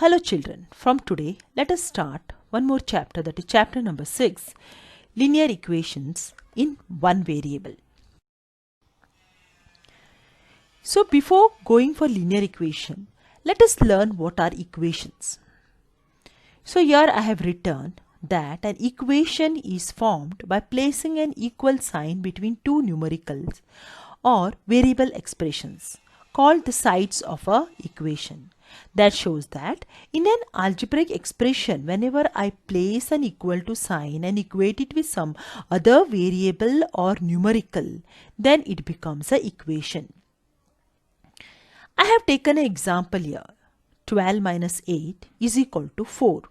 Hello children, from today let us start one more chapter, that is chapter number 6, linear equations in one variable. So before going for linear equation, let us learn what are equations. So here I have written that an equation is formed by placing an equal sign between two numericals or variable expressions called the sides of a equation. That shows that in an algebraic expression, whenever I place an equal to sign and equate it with some other variable or numerical, then it becomes an equation. I have taken an example here. 12 minus 8 is equal to 4.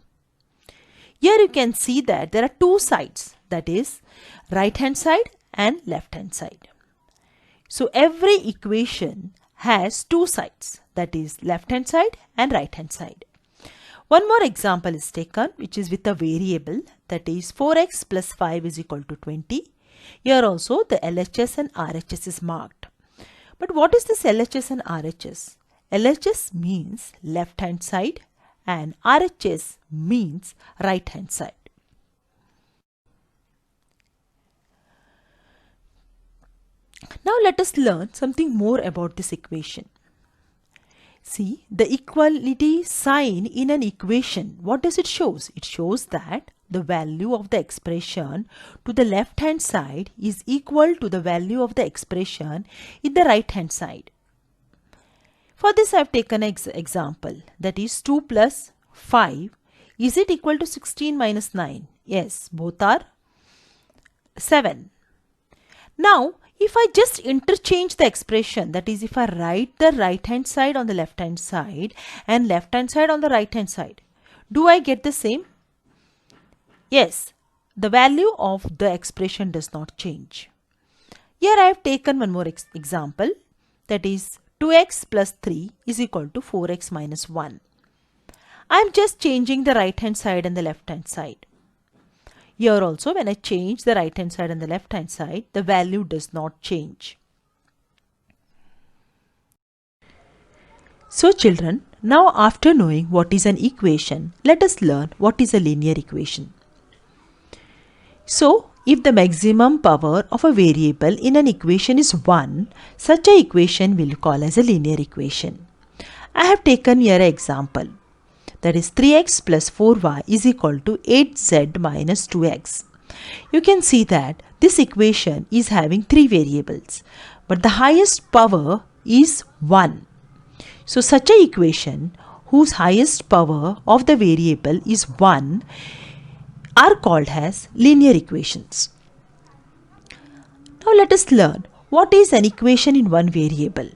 Here you can see that there are two sides, that is right hand side and left hand side. So every equation has two sides, that is left hand side and right hand side. One more example is taken, which is with a variable, that is 4x plus 5 is equal to 20. Here also the LHS and RHS is marked. But what is this LHS and RHS? LHS means left hand side and RHS means right hand side. Now let us learn something more about this equation. See, the equality sign in an equation, what does it show? It shows that the value of the expression to the left hand side is equal to the value of the expression in the right hand side. For this I have taken an example, that is 2 plus 5. Is it equal to 16 minus 9? Yes, both are 7. Now, if I just interchange the expression, that is if I write the right hand side on the left hand side and left hand side on the right hand side, do I get the same? Yes, the value of the expression does not change. Here I have taken one more example, that is 2x plus 3 is equal to 4x minus 1. I am just changing the right hand side and the left hand side. Here also, when I change the right hand side and the left hand side, the value does not change. So children, now after knowing what is an equation, let us learn what is a linear equation. So, if the maximum power of a variable in an equation is 1, such an equation will call as a linear equation. I have taken here an example. That is 3x plus 4y is equal to 8z minus 2x. You can see that this equation is having three variables, but the highest power is 1. So such an equation whose highest power of the variable is 1 are called as linear equations. Now let us learn what is an equation in one variable.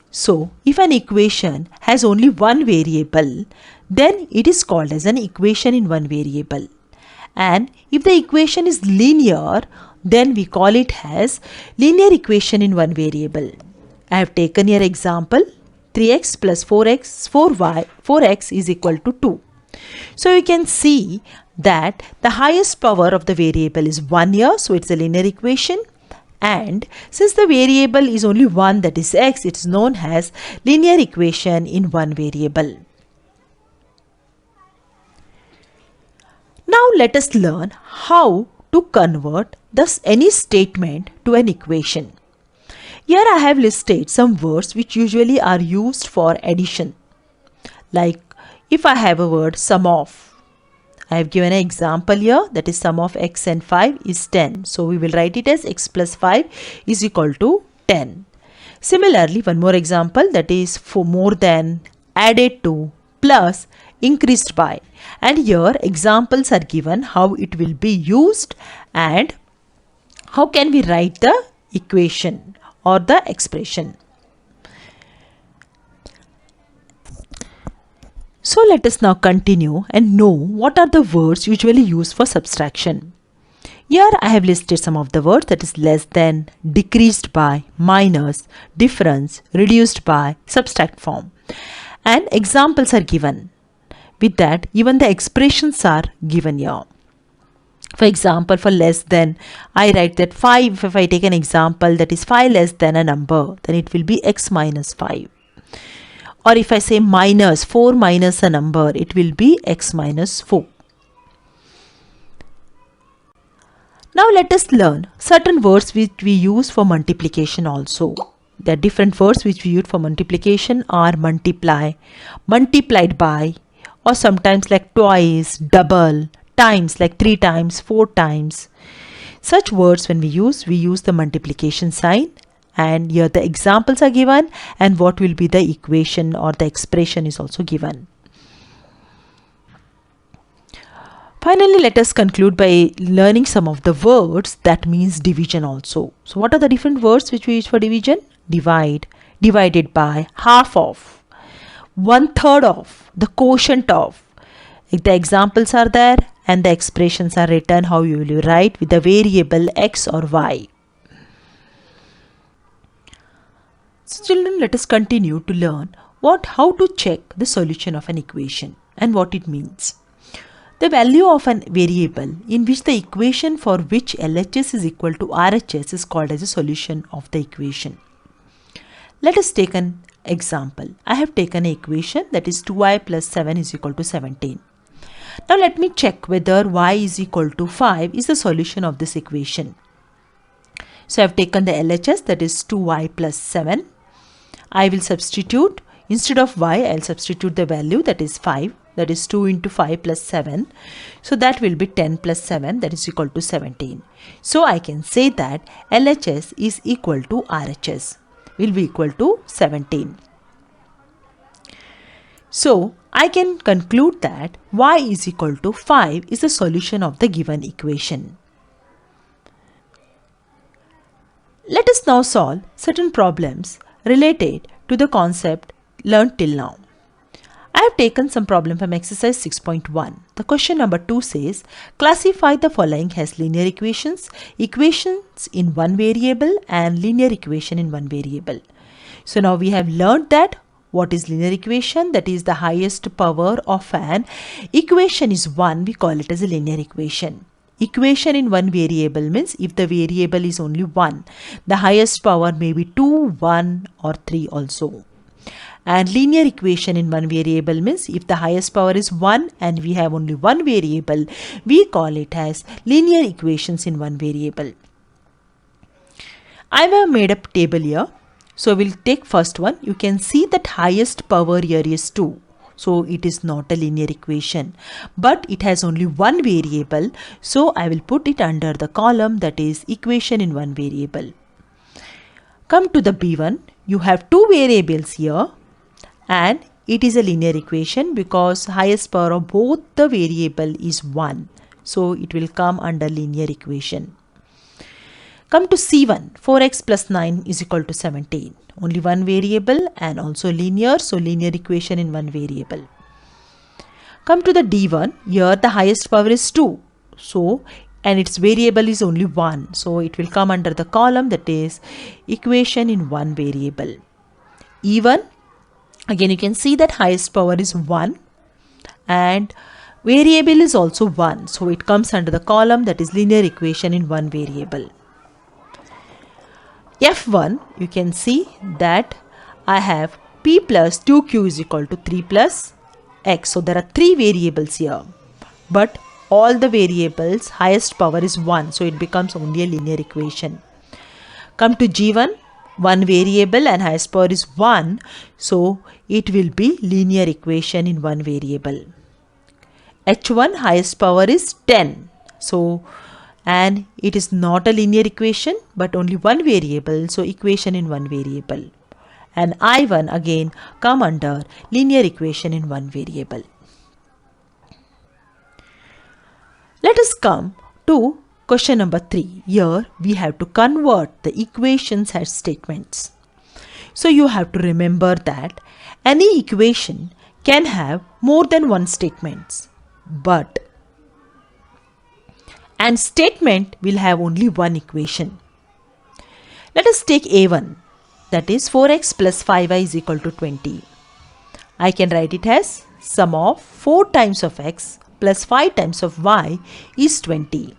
So, if an equation has only one variable, then it is called as an equation in one variable. And if the equation is linear, then we call it as linear equation in one variable. I have taken here example 3x plus 4x is equal to 2. So, you can see that the highest power of the variable is 1 here, so it's a linear equation. And since the variable is only one, that is x, it is known as linear equation in one variable. Now let us learn how to convert any statement to an equation. Here I have listed some words which usually are used for addition. Like if I have a word sum of, I have given an example here, that is sum of x and 5 is 10. So we will write it as x plus 5 is equal to 10. Similarly, one more example, that is for more than, added to, plus, increased by. And here examples are given how it will be used and how can we write the equation or the expression. So let us now continue and know what are the words usually used for subtraction. Here I have listed some of the words, that is less than, decreased by, minus, difference, reduced by, subtract form. And examples are given. With that, even the expressions are given here. For example, for less than, I write that 5, if I take an example, that is 5 less than a number, then it will be x minus 5. Or if I say minus, 4 minus a number, it will be x minus 4. Now let us learn certain words which we use for multiplication also. The different words which we use for multiplication are multiply, multiplied by, or sometimes like twice, double, times like 3 times, 4 times. Such words when we use the multiplication sign, and here the examples are given and what will be the equation or the expression is also given. Finally, let us conclude by learning some of the words that means division also. So what are the different words which we use for division? Divide, divided by, half of, 1/3 of, the quotient of. The examples are there and the expressions are written how you will write with the variable x or y. So children, let us continue to learn how to check the solution of an equation and what it means. The value of a variable in which the equation for which LHS is equal to RHS is called as a solution of the equation. Let us take an example. I have taken an equation that is 2y plus 7 is equal to 17. Now let me check whether y is equal to 5 is the solution of this equation. So I have taken the LHS, that is 2y plus 7. I will substitute, instead of y, I will substitute the value, that is 5. That is 2 into 5 plus 7. So that will be 10 plus 7, that is equal to 17. So I can say that LHS is equal to RHS, will be equal to 17. So I can conclude that y is equal to 5 is the solution of the given equation. Let us now solve certain problems related to the concept learned till now. I have taken some problem from exercise 6.1. The question number 2 says, classify the following as linear equations, equations in one variable and linear equation in one variable. So now we have learned that what is linear equation, that is the highest power of an equation is 1, we call it as a linear equation. Equation in one variable means if the variable is only 1, the highest power may be 2, 1 or 3 also. And linear equation in one variable means if the highest power is 1 and we have only one variable, we call it as linear equations in one variable. I have made a table here. So we'll take first one. You can see that highest power here is 2. So it is not a linear equation, but it has only one variable. So I will put it under the column that is equation in one variable. Come to the B1. You have two variables here and it is a linear equation because highest power of both the variable is 1. So it will come under linear equation. Come to C1. 4x plus 9 is equal to 17. Only one variable and also linear, so linear equation in one variable. Come to the D1. Here the highest power is 2. So, and its variable is only 1. So it will come under the column that is equation in one variable. E1. Again you can see that highest power is 1 and variable is also 1. So it comes under the column that is linear equation in one variable. F1, you can see that I have P plus 2Q is equal to 3 plus X. So there are three variables here, but all the variables highest power is 1. So it becomes only a linear equation. Come to G1, one variable and highest power is 1. So it will be linear equation in one variable. H1, highest power is 10. So and it is not a linear equation but only one variable, so equation in one variable. And I1 again come under linear equation in one variable. Let us come to question number 3. Here we have to convert the equations as statements. So you have to remember that any equation can have more than one statements, but and statement will have only one equation. Let us take A1, that is 4x plus 5y is equal to 20. I can write it as sum of 4 times of x plus 5 times of y is 20.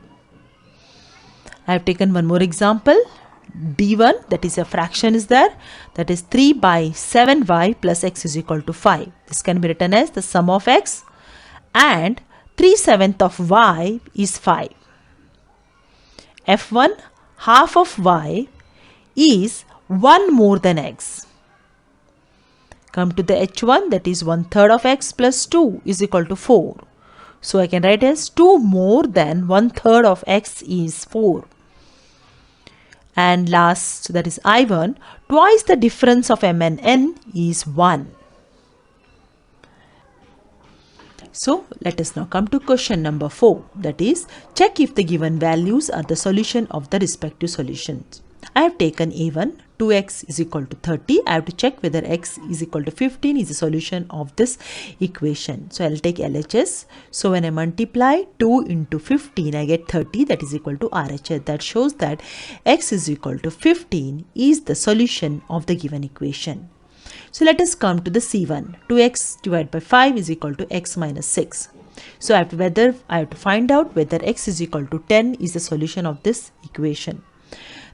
I have taken one more example. D1, that is a fraction is there, that is 3 by 7y plus x is equal to 5. This can be written as the sum of x, and 3/7 of y is 5. F1, half of y is 1 more than x. Come to the H1, that is 1/3 of x plus 2 is equal to 4. So I can write as 2 more than 1/3 of x is 4. And last, that is I1, twice the difference of m and n is 1. So let us now come to question number 4, that is check if the given values are the solution of the respective solutions. I have taken A1, 2x is equal to 30. I have to check whether x is equal to 15 is the solution of this equation. So I'll take LHS. So when I multiply 2 into 15, I get 30, that is equal to RHS. That shows that x is equal to 15 is the solution of the given equation. So let us come to the C1. 2x divided by 5 is equal to x minus 6. So I have to find out whether x is equal to 10 is the solution of this equation.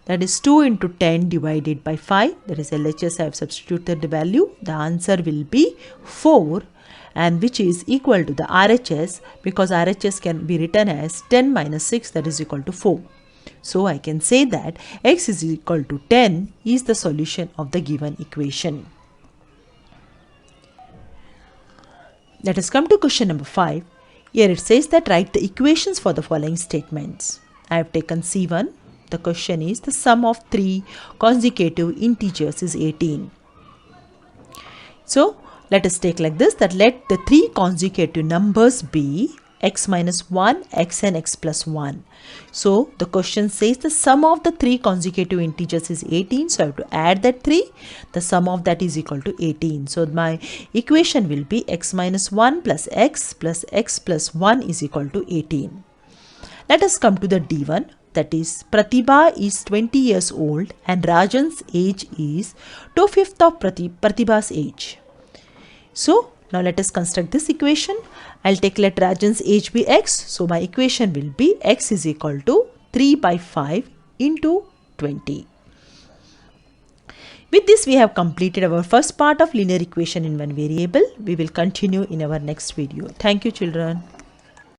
That is 2 into 10 divided by 5. That is LHS. I have substituted the value. The answer will be 4, and which is equal to the RHS, because RHS can be written as 10 minus 6, that is equal to 4. So I can say that x is equal to 10 is the solution of the given equation. Let us come to question number 5. Here it says that write the equations for the following statements. I have taken C1. The question is the sum of 3 consecutive integers is 18. So let us take like this, that let the 3 consecutive numbers be x minus 1, x and x plus 1. So the question says the sum of the 3 consecutive integers is 18. So I have to add that 3. The sum of that is equal to 18. So my equation will be x minus 1 plus x plus 1 is equal to 18. Let us come to the D1. That is, Pratibha is 20 years old and Rajan's age is 2/5 of Pratibha's age. So now let us construct this equation. I'll take let Rajan's age be x. So my equation will be x is equal to 3 by 5 into 20. With this, we have completed our first part of linear equation in one variable. We will continue in our next video. Thank you, children.